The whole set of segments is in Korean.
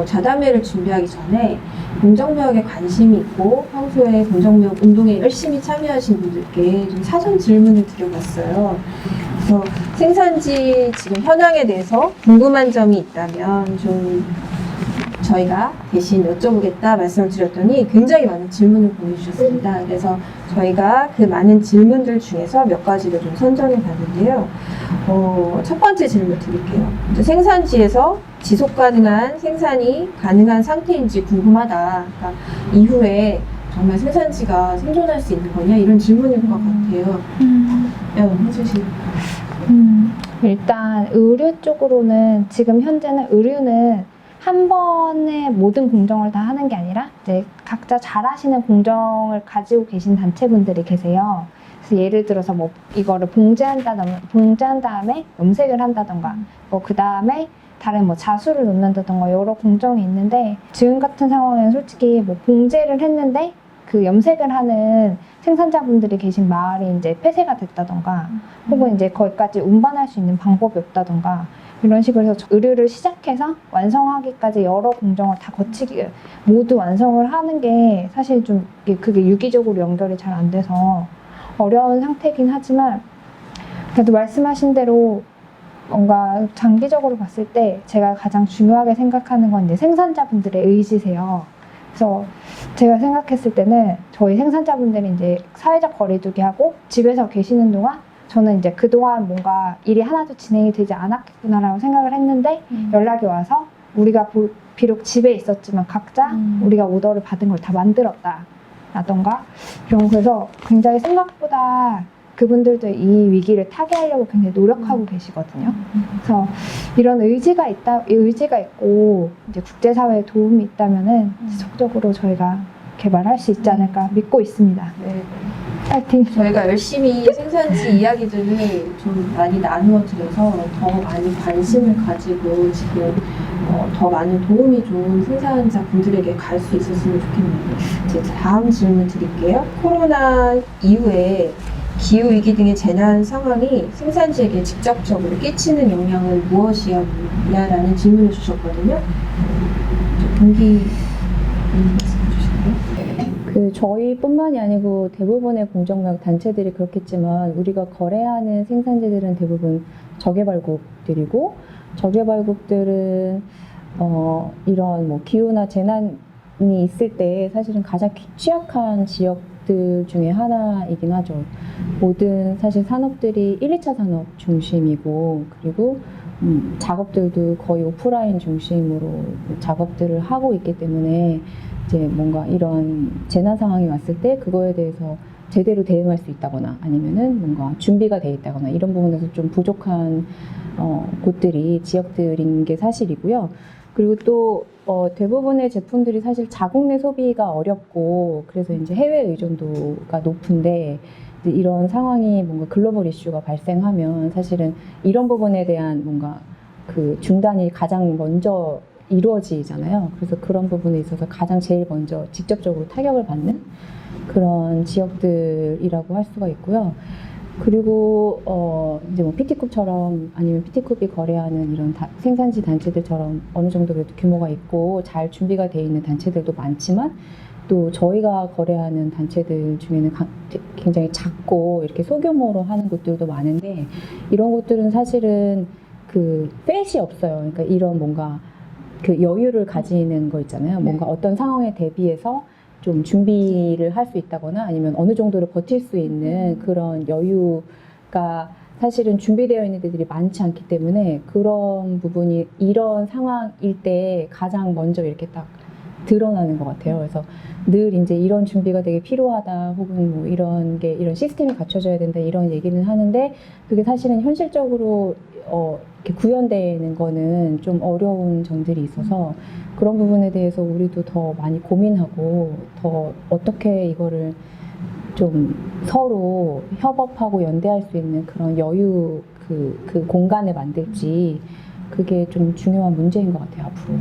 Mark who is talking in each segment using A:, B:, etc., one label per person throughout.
A: 자담회를 준비하기 전에 공정무역에 관심이 있고 평소에 공정무역 운동에 열심히 참여하신 분들께 좀 사전 질문을 드려봤어요. 그래서 생산지 지금 현황에 대해서 궁금한 점이 있다면 좀 저희가 대신 여쭤보겠다 말씀을 드렸더니 굉장히 많은 질문을 보내주셨습니다. 그래서 저희가 그 많은 질문들 중에서 몇 가지를 좀 선정해 봤는데요. 첫 번째 질문 드릴게요. 생산지에서 지속 가능한 생산이 가능한 상태인지 궁금하다. 그러니까 이후에 정말 생산지가 생존할 수 있는 거냐 이런 질문일 것 같아요. 해주시죠.
B: 일단 의류 쪽으로는 지금 현재는 의류는 한 번에 모든 공정을 다 하는 게 아니라 이제 각자 잘하시는 공정을 가지고 계신 단체분들이 계세요. 그래서 예를 들어서 뭐 이거를 봉제한 다음에 염색을 한다던가 그 다음에 다른 뭐 자수를 놓는다던가 여러 공정이 있는데 지금 같은 상황에는 솔직히 뭐 봉제를 했는데 그 염색을 하는 생산자분들이 계신 마을이 이제 폐쇄가 됐다던가 혹은 이제 거기까지 운반할 수 있는 방법이 없다던가 이런 식으로 해서 의류를 시작해서 완성하기까지 여러 공정을 다 거치기 모두 완성을 하는 게 사실 좀 그게 유기적으로 연결이 잘 안 돼서 어려운 상태이긴 하지만 그래도 말씀하신 대로 뭔가 장기적으로 봤을 때 제가 가장 중요하게 생각하는 건 이제 생산자분들의 의지세요. 그래서 제가 생각했을 때는 저희 생산자분들이 이제 사회적 거리두기 하고 집에서 계시는 동안 저는 이제 그동안 뭔가 일이 하나도 진행이 되지 않았겠구나라고 생각을 했는데 연락이 와서 우리가 비록 집에 있었지만 각자 우리가 오더를 받은 걸 다 만들었다 라던가 그래서 굉장히 생각보다 그분들도 이 위기를 타개하려고 굉장히 노력하고 계시거든요. 그래서 이런 의지가 있고 이제 국제사회에 도움이 있다면은 지속적으로 저희가 개발할 수 있지 않을까 믿고 있습니다.
A: 네.
B: 파이팅!
A: 저희가 열심히 생산지 이야기들을 좀 많이 나누어 드려서 더 많이 관심을 가지고 지금 더 많은 도움이 좋은 생산자 분들에게 갈 수 있었으면 좋겠네요. 이제 다음 질문 드릴게요. 코로나 이후에 기후위기 등의 재난 상황이 생산지에게 직접적으로 끼치는 영향은 무엇이었냐라는 질문을 주셨거든요. 동기 말씀해 주실까요?
C: 저희뿐만이 아니고 대부분의 공정무역 단체들이 그렇겠지만 우리가 거래하는 생산지들은 대부분 저개발국들이고 저개발국들은 이런 뭐 기후나 재난이 있을 때 사실은 가장 취약한 지역들 중에 하나이긴 하죠. 모든 사실 산업들이 1, 2차 산업 중심이고 그리고 작업들도 거의 오프라인 중심으로 작업들을 하고 있기 때문에 이제 뭔가 이런 재난 상황이 왔을 때 그거에 대해서 제대로 대응할 수 있다거나 아니면은 뭔가 준비가 돼 있다거나 이런 부분에서 좀 부족한 곳들이 지역들인 게 사실이고요. 그리고 또 대부분의 제품들이 사실 자국 내 소비가 어렵고 그래서 이제 해외 의존도가 높은데 이런 상황이 뭔가 글로벌 이슈가 발생하면 사실은 이런 부분에 대한 뭔가 그 중단이 가장 먼저 이루어지잖아요. 그래서 그런 부분에 있어서 가장 제일 먼저 직접적으로 타격을 받는 그런 지역들이라고 할 수가 있고요. 그리고 이제 뭐 PT쿱처럼 아니면 PT쿱이 거래하는 이런 생산지 단체들처럼 어느 정도 그래도 규모가 있고 잘 준비가 돼 있는 단체들도 많지만 또 저희가 거래하는 단체들 중에는 굉장히 작고 이렇게 소규모로 하는 곳들도 많은데 이런 곳들은 사실은 그 팻이 없어요. 그러니까 이런 뭔가 그 여유를 가지는 거 있잖아요. 뭔가 어떤 상황에 대비해서 좀 준비를 할 수 있다거나 아니면 어느 정도를 버틸 수 있는 그런 여유가 사실은 준비되어 있는 데들이 많지 않기 때문에 그런 부분이 이런 상황일 때 가장 먼저 이렇게 딱 드러나는 것 같아요. 그래서 늘 이제 이런 준비가 되게 필요하다 혹은 뭐 이런 시스템이 갖춰져야 된다 이런 얘기는 하는데 그게 사실은 현실적으로 이렇게 구현되는 거는 좀 어려운 점들이 있어서 그런 부분에 대해서 우리도 더 많이 고민하고 더 어떻게 이거를 좀 서로 협업하고 연대할 수 있는 그런 여유 그 공간을 만들지 그게 좀 중요한 문제인 것 같아요 앞으로.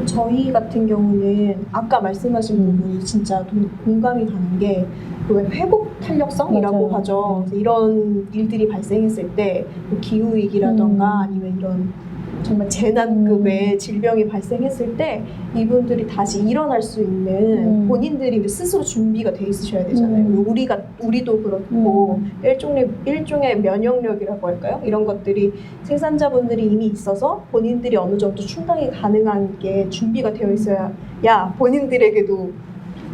D: 저희 같은 경우는 아까 말씀하신 부분이 진짜 공감이 가는 게 왜 회복 탄력성이라고
C: 맞아요.
D: 하죠. 그래서 이런 일들이 발생했을 때 뭐 기후 위기라던가 아니면 이런 정말 재난급의 질병이 발생했을 때 이분들이 다시 일어날 수 있는 본인들이 스스로 준비가 돼 있으셔야 되잖아요. 우리도 그렇고 일종의 면역력이라고 할까요? 이런 것들이 생산자분들이 이미 있어서 본인들이 어느 정도 충당이 가능한 게 준비가 되어 있어야 본인들에게도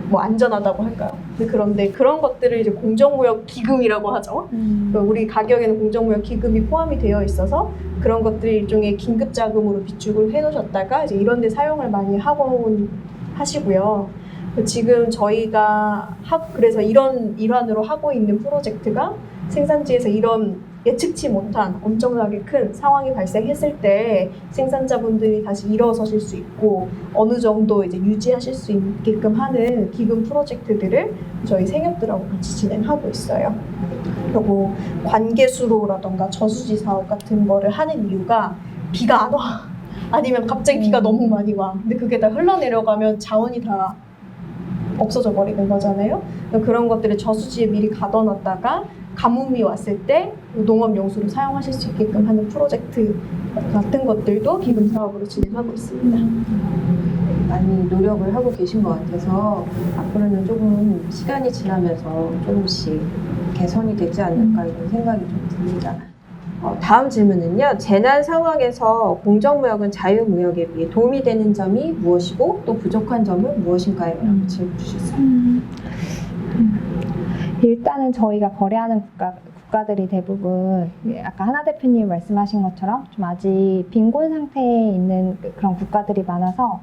D: 뭐 안전하다고 할까요? 그런데 그런 것들을 이제 공정무역 기금이라고 하죠. 그러니까 우리 가격에는 공정무역 기금이 포함이 되어 있어서 그런 것들이 일종의 긴급 자금으로 비축을 해놓으셨다가 이제 이런 데 사용을 많이 하시고요. 지금 저희가 그래서 이런 일환으로 하고 있는 프로젝트가 생산지에서 이런 예측치 못한 엄청나게 큰 상황이 발생했을 때 생산자분들이 다시 일어서실 수 있고 어느 정도 이제 유지하실 수 있게끔 하는 기금 프로젝트들을 저희 생협들하고 같이 진행하고 있어요. 그리고 관계수로라던가 저수지 사업 같은 거를 하는 이유가 비가 안 와. 아니면 갑자기 비가 너무 많이 와. 근데 그게 다 흘러내려가면 자원이 다 없어져 버리는 거잖아요. 그런 것들을 저수지에 미리 가둬놨다가 가뭄이 왔을 때 농업 용수로 사용하실 수 있게끔 하는 프로젝트 같은 것들도 기금 사업으로 진행하고 있습니다.
A: 많이 노력을 하고 계신 것 같아서 앞으로는 조금 시간이 지나면서 조금씩 개선이 되지 않을까 이런 생각이 좀 듭니다. 다음 질문은요. 재난 상황에서 공정무역은 자유무역에 비해 도움이 되는 점이 무엇이고 또 부족한 점은 무엇인가요? 라고 질문 주셨어요.
B: 일단은 저희가 거래하는 국가들이 대부분 아까 하나 대표님이 말씀하신 것처럼 좀 아직 빈곤 상태에 있는 그런 국가들이 많아서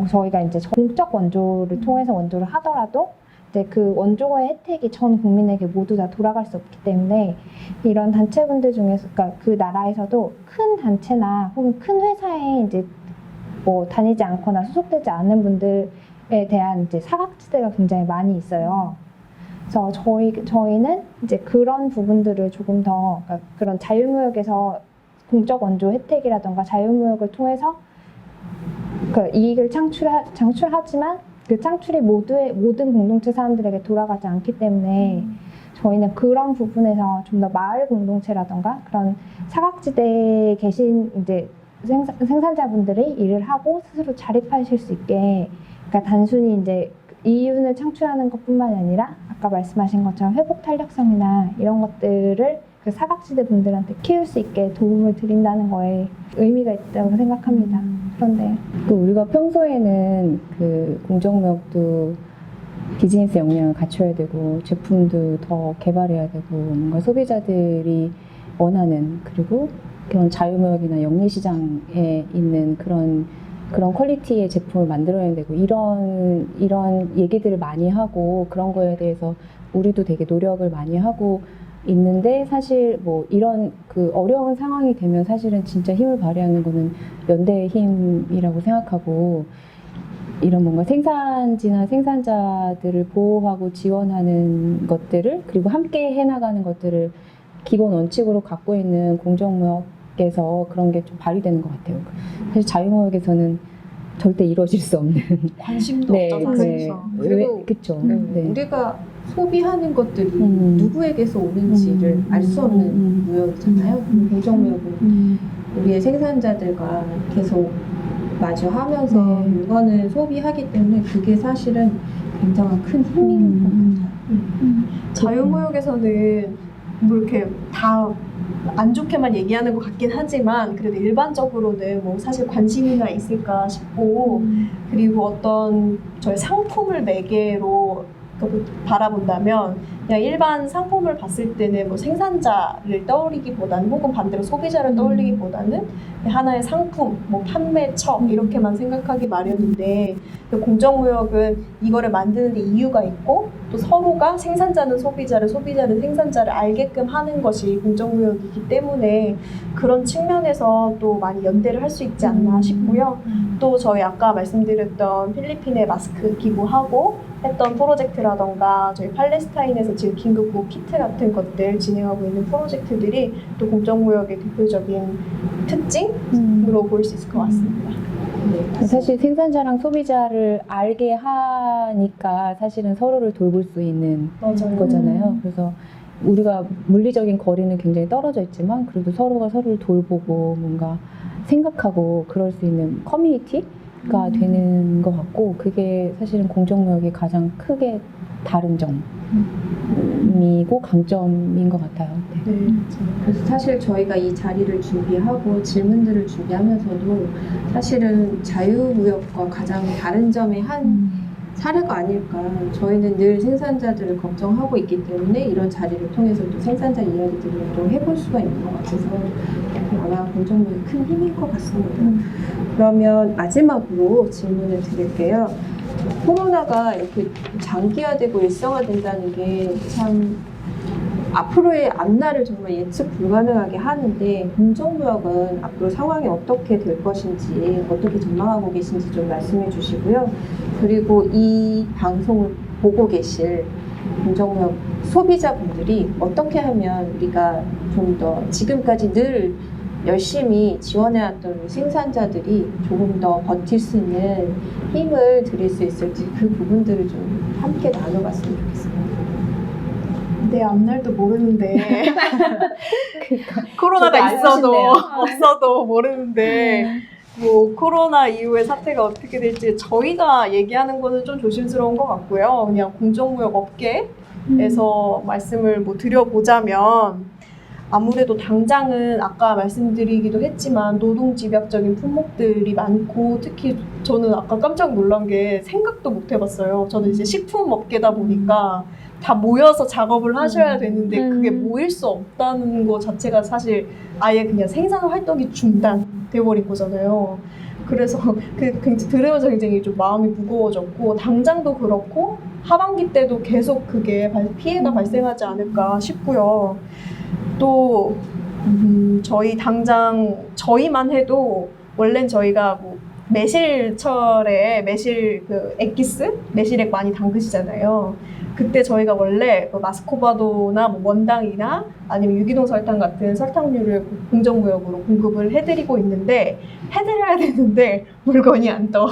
B: 저희가 이제 공적 원조를 통해서 원조를 하더라도 이제 그 원조의 혜택이 전 국민에게 모두 다 돌아갈 수 없기 때문에 이런 단체분들 중에서 그러니까 그 나라에서도 큰 단체나 혹은 큰 회사에 이제 뭐 다니지 않거나 소속되지 않는 분들에 대한 이제 사각지대가 굉장히 많이 있어요. 그래서 저희는 이제 그런 부분들을 조금 더 그러니까 그런 자유무역에서 공적 원조 혜택이라던가 자유무역을 통해서 그 이익을 창출하지만 그 창출이 모든 공동체 사람들에게 돌아가지 않기 때문에 저희는 그런 부분에서 좀 더 마을 공동체라던가 그런 사각지대에 계신 이제 생산자분들이 일을 하고 스스로 자립하실 수 있게 그러니까 단순히 이제 이윤을 창출하는 것뿐만 아니라 아까 말씀하신 것처럼 회복 탄력성이나 이런 것들을 그 사각지대 분들한테 키울 수 있게 도움을 드린다는 거에 의미가 있다고 생각합니다. 그런데
C: 또 우리가 평소에는 그 공정무역도 비즈니스 역량을 갖춰야 되고 제품도 더 개발해야 되고 뭔가 소비자들이 원하는 그리고 그런 자유무역이나 영리시장에 있는 그런 퀄리티의 제품을 만들어야 되고 이런 얘기들을 많이 하고 그런 거에 대해서 우리도 되게 노력을 많이 하고 있는데 사실 뭐 이런 그 어려운 상황이 되면 사실은 진짜 힘을 발휘하는 거는 연대의 힘이라고 생각하고 이런 뭔가 생산지나 생산자들을 보호하고 지원하는 것들을 그리고 함께 해나가는 것들을 기본 원칙으로 갖고 있는 공정무역에서 그런 게 좀 발휘되는 것 같아요. 사실 자유무역에서는 절대 이루어질 수 없는
D: 관심도
C: 네,
D: 없잖아요.
A: 그리고
C: 그렇죠.
A: 우리가 소비하는 것들이 누구에게서 오는지를 알 수 없는 무역이잖아요. 공정무역은 우리의 생산자들과 계속 마주하면서 물건을 소비하기 때문에 그게 사실은 굉장히 큰 힘인 것 같아요.
D: 자유무역에서는 뭐 이렇게 다 안 좋게만 얘기하는 것 같긴 하지만 그래도 일반적으로는 뭐 사실 관심이나 있을까 싶고 그리고 어떤 저희 상품을 매개로 바라본다면 그냥 일반 상품을 봤을 때는 뭐 생산자를 떠올리기보다는 혹은 반대로 소비자를 떠올리기보다는 하나의 상품, 뭐 판매처 이렇게만 생각하기 마련인데 공정무역은 이거를 만드는 데 이유가 있고 또 서로가 생산자는 소비자를 소비자는 생산자를 알게끔 하는 것이 공정무역이기 때문에 그런 측면에서 또 많이 연대를 할 수 있지 않나 싶고요. 또 저희 아까 말씀드렸던 필리핀에 마스크 기부하고 했던 프로젝트라던가 저희 팔레스타인에서 지금 긴급구호 키트 같은 것들 진행하고 있는 프로젝트들이 또 공정무역의 대표적인 특징으로 보일 수 있을 것 같습니다.
C: 사실 생산자랑 소비자를 알게 하니까 사실은 서로를 돌볼 수 있는 거잖아요. 그래서 우리가 물리적인 거리는 굉장히 떨어져 있지만 그래도 서로가 서로를 돌보고 뭔가 생각하고 그럴 수 있는 커뮤니티가 되는 것 같고 그게 사실은 공정무역의 가장 크게 다른 점이고 강점인 것 같아요. 네.
D: 네.
A: 그래서 사실 저희가 이 자리를 준비하고 질문들을 준비하면서도 사실은 자유무역과 가장 다른 점의 한 사례가 아닐까. 저희는 늘 생산자들을 걱정하고 있기 때문에 이런 자리를 통해서 또 생산자 이야기들을 또 해볼 수가 있는 것 같아서 아마 공정무역의 큰 힘인 것 같습니다. 그러면 마지막으로 질문을 드릴게요. 코로나가 이렇게 장기화되고 일상화된다는 게 참 앞으로의 앞날을 정말 예측 불가능하게 하는데 공정무역은 앞으로 상황이 어떻게 될 것인지 어떻게 전망하고 계신지 좀 말씀해 주시고요. 그리고 이 방송을 보고 계실 공정무역 소비자분들이 어떻게 하면 우리가 좀 더 지금까지 늘 열심히 지원해왔던 우리 생산자들이 조금 더 버틸 수 있는 힘을 드릴 수 있을지 그 부분들을 좀 함께 나눠봤으면 좋겠습니다.
D: 내 앞날도 모르는데
C: 그러니까
D: 코로나가
C: 저도 알고
D: 있어도
C: 싶네요.
D: 없어도 모르는데 뭐 코로나 이후에 사태가 어떻게 될지 저희가 얘기하는 거는 좀 조심스러운 것 같고요. 그냥 공정무역 업계에서 말씀을 뭐 드려보자면 아무래도 당장은 아까 말씀드리기도 했지만 노동집약적인 품목들이 많고 특히 저는 아까 깜짝 놀란 게 생각도 못 해봤어요. 저는 이제 식품업계다 보니까 다 모여서 작업을 하셔야 되는데 그게 모일 수 없다는 것 자체가 사실 아예 그냥 생산 활동이 중단돼버린 거잖아요. 그래서 들으면서 굉장히 좀 마음이 무거워졌고 당장도 그렇고 하반기 때도 계속 그게 피해가 발생하지 않을까 싶고요. 또 저희 당장 저희만 해도 원래는 저희가 뭐 매실철에 매실 그 액기스 매실액 많이 담그시잖아요. 그때 저희가 원래 뭐 마스코바도나 뭐 원당이나 아니면 유기농 설탕 같은 설탕류를 공정무역으로 공급을 해드리고 있는데 해드려야 되는데 물건이 안 떠.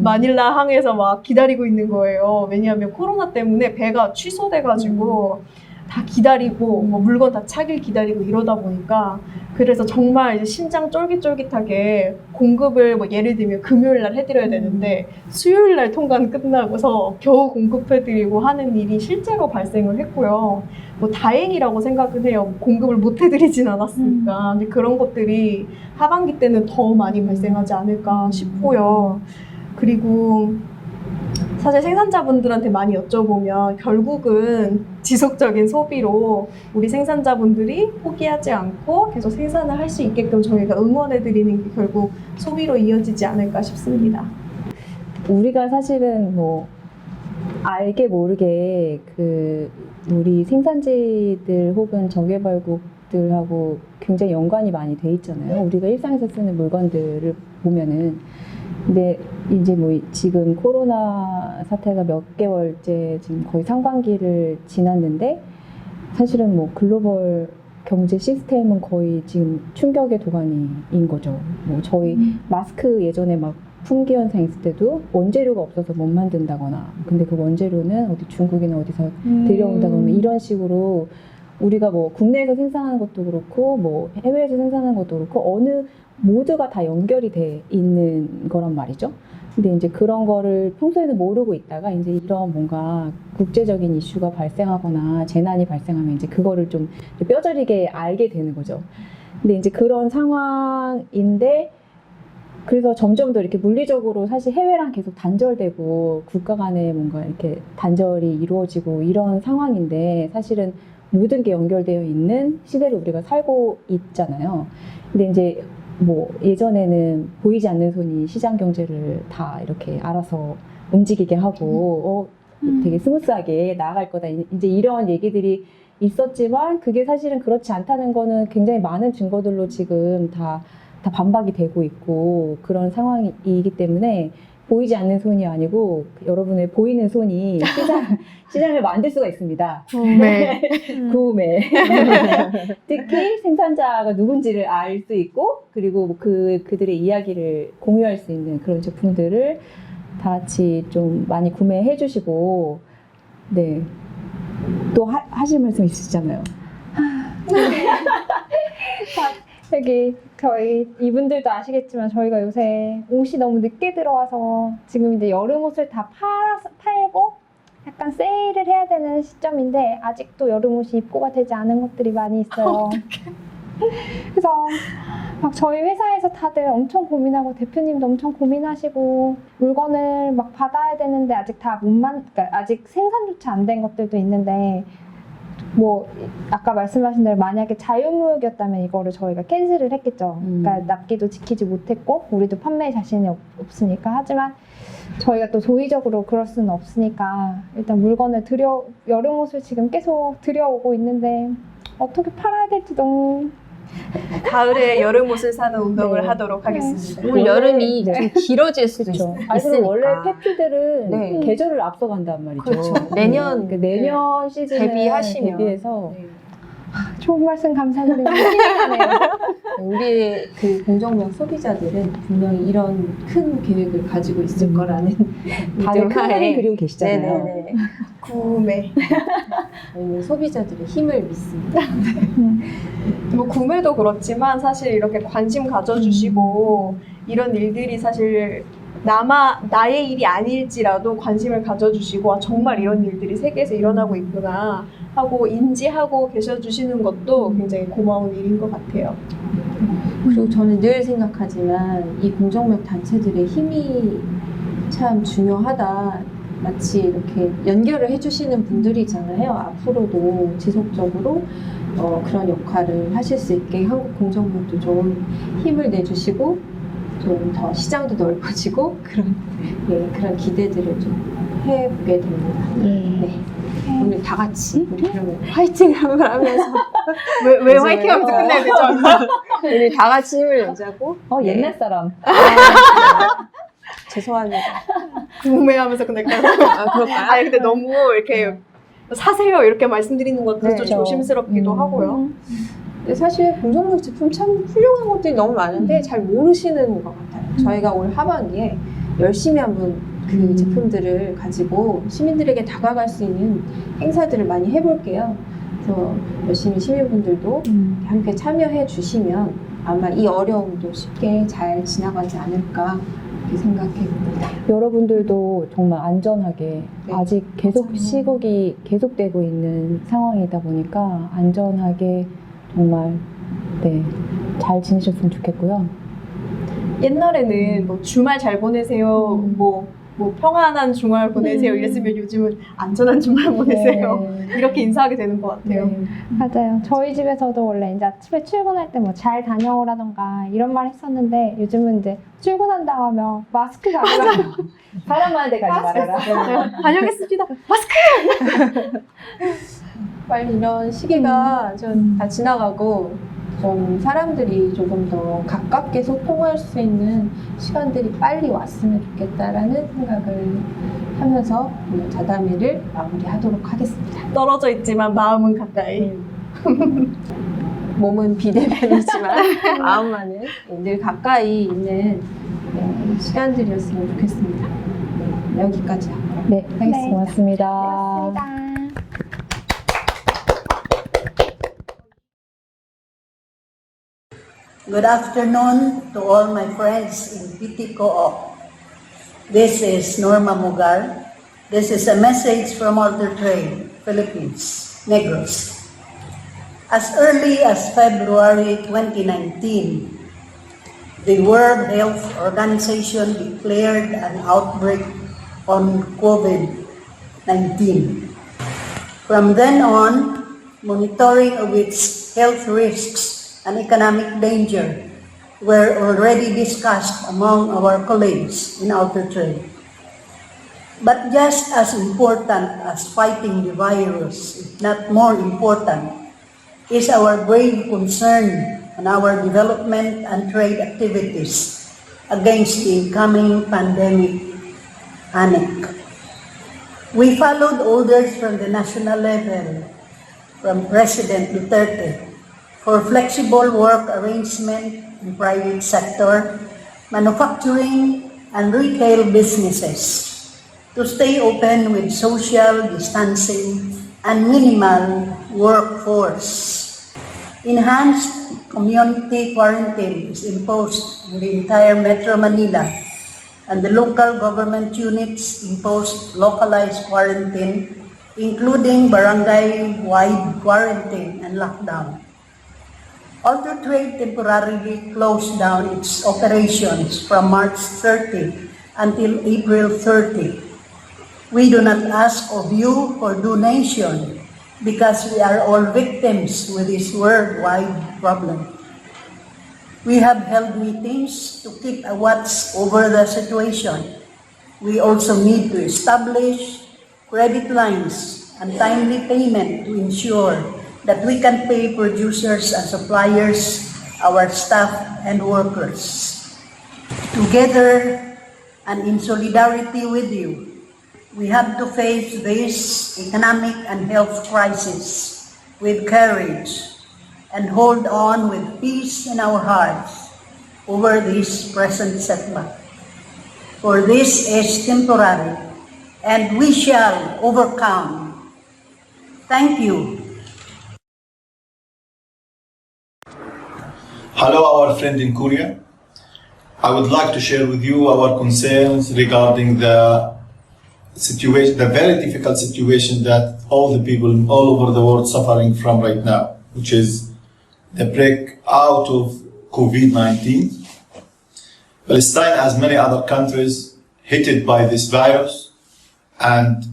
D: 마닐라 항에서 막 기다리고 있는 거예요. 왜냐하면 코로나 때문에 배가 취소돼가지고 다 기다리고 뭐 물건 다 차길 기다리고 이러다 보니까 그래서 정말 이제 심장 쫄깃쫄깃하게 공급을 뭐 예를 들면 금요일 날 해드려야 되는데 수요일 날 통관 끝나고서 겨우 공급해드리고 하는 일이 실제로 발생을 했고요. 뭐 다행이라고 생각은 해요. 공급을 못 해드리진 않았으니까. 근데 그런 것들이 하반기 때는 더 많이 발생하지 않을까 싶고요. 그리고 사실 생산자분들한테 많이 여쭤보면 결국은 지속적인 소비로 우리 생산자분들이 포기하지 않고 계속 생산을 할 수 있게끔 저희가 응원해드리는 게 결국 소비로 이어지지 않을까 싶습니다.
C: 우리가 사실은 뭐 알게 모르게 그 우리 생산지들 혹은 저개발국들하고 굉장히 연관이 많이 돼 있잖아요. 우리가 일상에서 쓰는 물건들을 보면은 근데 이제 뭐 지금 코로나 사태가 몇 개월째 지금 거의 상반기를 지났는데 사실은 뭐 글로벌 경제 시스템은 거의 지금 충격의 도가니인 거죠. 뭐 저희 마스크 예전에 막 품귀 현상 있을 때도 원재료가 없어서 못 만든다거나 근데 그 원재료는 어디 중국이나 어디서 들여온다거나 이런 식으로 우리가 뭐 국내에서 생산하는 것도 그렇고 뭐 해외에서 생산하는 것도 그렇고 어느 모두가 다 연결이 돼 있는 거란 말이죠. 근데 이제 그런 거를 평소에는 모르고 있다가 이제 이런 뭔가 국제적인 이슈가 발생하거나 재난이 발생하면 이제 그거를 좀 뼈저리게 알게 되는 거죠. 근데 이제 그런 상황인데 그래서 점점 더 이렇게 물리적으로 사실 해외랑 계속 단절되고 국가 간에 뭔가 이렇게 단절이 이루어지고 이런 상황인데 사실은 모든 게 연결되어 있는 시대를 우리가 살고 있잖아요. 근데 이제 뭐 예전에는 보이지 않는 손이 시장 경제를 다 이렇게 알아서 움직이게 하고 되게 스무스하게 나아갈 거다 이제 이런 얘기들이 있었지만 그게 사실은 그렇지 않다는 거는 굉장히 많은 증거들로 지금 다 반박이 되고 있고 그런 상황이기 때문에 보이지 않는 손이 아니고 여러분의 보이는 손이 시장을 만들 수가 있습니다.
D: 네.
C: 구매. 특히 생산자가 누군지를 알 수 있고 그리고 그들의 이야기를 공유할 수 있는 그런 제품들을 다 같이 좀 많이 구매해 주시고 네.
E: 또 하실 말씀 있으시잖아요.
B: 여기 저희 이분들도 아시겠지만 저희가 요새 옷이 너무 늦게 들어와서 지금 이제 여름 옷을 다 팔고 약간 세일을 해야 되는 시점인데 아직도 여름 옷이 입고가 되지 않은 것들이 많이 있어요. 그래서 막 저희 회사에서 다들 엄청 고민하고 대표님도 엄청 고민하시고 물건을 막 받아야 되는데 아직 그러니까 아직 생산조차 안 된 것들도 있는데 뭐 아까 말씀하신 대로 만약에 자유무역이었다면 이거를 저희가 캔슬을 했겠죠. 그러니까 납기도 지키지 못했고 우리도 판매 자신이 없으니까. 하지만 저희가 또 도의적으로 그럴 수는 없으니까 일단 물건을 여름 옷을 지금 계속 들여오고 있는데 어떻게 팔아야 될지 너무
D: 가을에 여름 옷을 사는 운동을
C: 네.
D: 하도록 하겠습니다.
A: 올 여름이
C: 네.
A: 좀 길어질 수도
C: 그렇죠.
A: 있으니까.
C: 아니, 그리고 원래 페피들은
A: 네.
C: 계절을 앞서간단 말이죠.
A: 그렇죠. 내년
C: 그러니까 내년 시즌에
A: 대비하시면.
C: 대비해서
A: 네.
B: 좋은 말씀 감사드립니다. 힘이
A: 우리 그 공정명 소비자들은 분명히 이런 큰 계획을 가지고 있을 거라는
C: 다들 큰
A: 믿음하에
C: 그림 그리고 계시잖아요.
A: 네네네.
D: 구매.
A: 저희는 소비자들의 힘을 믿습니다.
D: 뭐 구매도 그렇지만 사실 이렇게 관심 가져주시고 이런 일들이 사실 나의 일이 아닐지라도 관심을 가져주시고 아, 정말 이런 일들이 세계에서 일어나고 있구나 하고 인지하고 계셔주시는 것도 굉장히 고마운 일인 것 같아요.
A: 그리고 저는 늘 생각하지만 이 공정명 단체들의 힘이 참 중요하다. 마치 이렇게 연결을 해주시는 분들이잖아요. 앞으로도 지속적으로 그런 역할을 하실 수 있게 한국 공정명도 좀 힘을 내주시고 좀 더 시장도 넓어지고 그런 기대들을 좀 해보게 됩니다. 네. 오늘 다 같이 우리 그러면 화이팅 하면서
D: 왜 화이팅 하면서 끝내야 되죠?
A: 우리 다 같이 힘을 내자고.
C: 옛날 사람.
A: 죄송합니다.
D: 구매하면서 끝낼까요?
A: 그럴까요?
D: 아니 근데 너무 이렇게 사세요 이렇게 말씀드리는 것도
A: 네,
D: 좀
A: 저-
D: 조심스럽기도 하고요.
A: 근데 사실 공정명 제품 참 훌륭한 것들이 너무 많은데 잘 모르시는 것 같아요. 저희가 올 하반기에 열심히 한번 그 제품들을 가지고 시민들에게 다가갈 수 있는 행사들을 많이 해볼게요. 그래서 열심히 시민분들도 함께 참여해 주시면 아마 이 어려움도 쉽게 잘 지나가지 않을까 이렇게 생각해 봅니다.
C: 여러분들도 정말 안전하게
A: 네.
C: 아직 계속
A: 맞아요.
C: 시국이 계속되고 있는 상황이다 보니까 안전하게 정말 잘 지내셨으면 좋겠고요.
D: 옛날에는 뭐 주말 잘 보내세요, 뭐 평안한 주말 보내세요 이랬으면 요즘은 안전한 주말 보내세요 이렇게 인사하게 되는 것 같아요.
C: 네.
B: 맞아요. 저희 집에서도 원래 이제 아침에 출근할 때 뭐 잘 다녀오라던가 이런 말 했었는데 요즘은 이제 출근한다고 하면 마스크 가지고
C: 사람 많은 데 가지 말아라.
D: 다녀오겠습니다.
A: 빨리 이런 시기가 좀 다 지나가고 좀 사람들이 조금 더 가깝게 소통할 수 있는 시간들이 빨리 왔으면 좋겠다라는 생각을 하면서 오늘 자담회를 마무리하도록 하겠습니다.
D: 떨어져 있지만 마음은 가까이.
A: 몸은 비대면이지만 마음만은 늘 가까이 있는 시간들이었으면 좋겠습니다. 네, 여기까지 하고
C: 네,
A: 하겠습니다.
C: 고맙습니다.
B: 고맙습니다.
F: Good afternoon to all my friends in PT Co-op. This is Norma Mugar. This is a message from Alter Trade, Philippines, Negros. As early as February 2019, the World Health Organization declared an outbreak on COVID-19. From then on, monitoring of its health risks and economic danger were already discussed among our colleagues in outer trade. But just as important as fighting the virus, if not more important, is our grave concern on our development and trade activities against the incoming pandemic panic. We followed orders from the national level, from President Duterte, for flexible work arrangement in private sector, manufacturing, and retail businesses to stay open with social distancing and minimal workforce. Enhanced community quarantine is imposed in the entire Metro Manila, and the local government units imposed localized quarantine, including barangay-wide quarantine and lockdown. Auto Trade temporarily closed down its operations from March 30 until April 30. We do not ask of you for donation because we are all victims with this worldwide problem. We have held meetings to keep a watch over the situation. We also need to establish credit lines and timely payment to ensure that we can pay producers and suppliers, our staff and workers. Together and in solidarity with you, we have to face this economic and health crisis with courage and hold on with peace in our hearts over this present setback. For this is temporary, and we shall overcome. Thank you.
G: Hello, our friend in Korea. I would like to share with you our concerns regarding the situation, the very difficult situation that all the people all over the world suffering from right now, which is the breakout of COVID-19. Palestine, as many other countries, hit by this virus and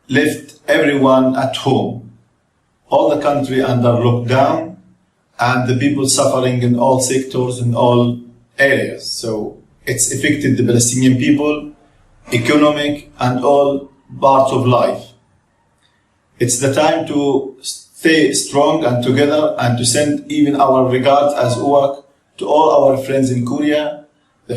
G: left everyone at home. All the country under lockdown, and the people suffering in all sectors, in all areas. So it's affected the Palestinian people, economic and all parts of life. It's the time to stay strong and together and to send even our regards as UAC to all our friends in Korea. The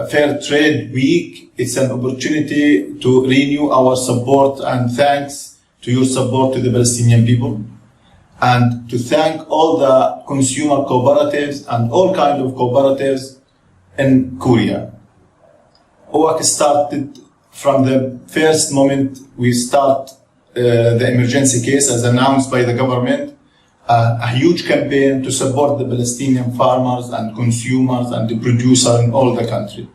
G: Fair Trade Week, it's an opportunity to renew our support and thanks to your support to the Palestinian people, and to thank all the consumer cooperatives and all kinds of cooperatives in Korea. OAC started from the first moment we start the emergency case as announced by the government, a huge campaign to support the Palestinian farmers and consumers and the producers in all the country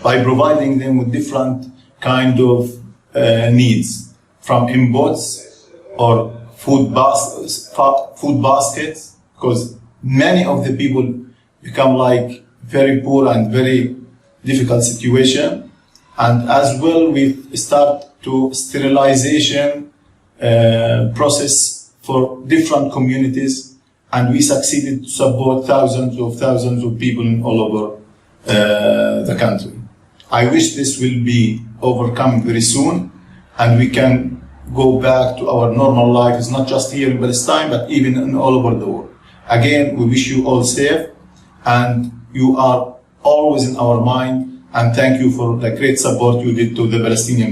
G: by providing them with different kind of needs, from imports or food baskets, because many of the people become like very poor and very difficult situation. And as well, we start to sterilization process for different communities, and we succeeded to support thousands of people all over the country. I wish this will be overcome very soon, and we can go back to our normal life. It's not just here in Palestine, but even in all over the world. Again, we wish you all safe, and you are always in our mind, and thank you for the great support you did to the Palestinian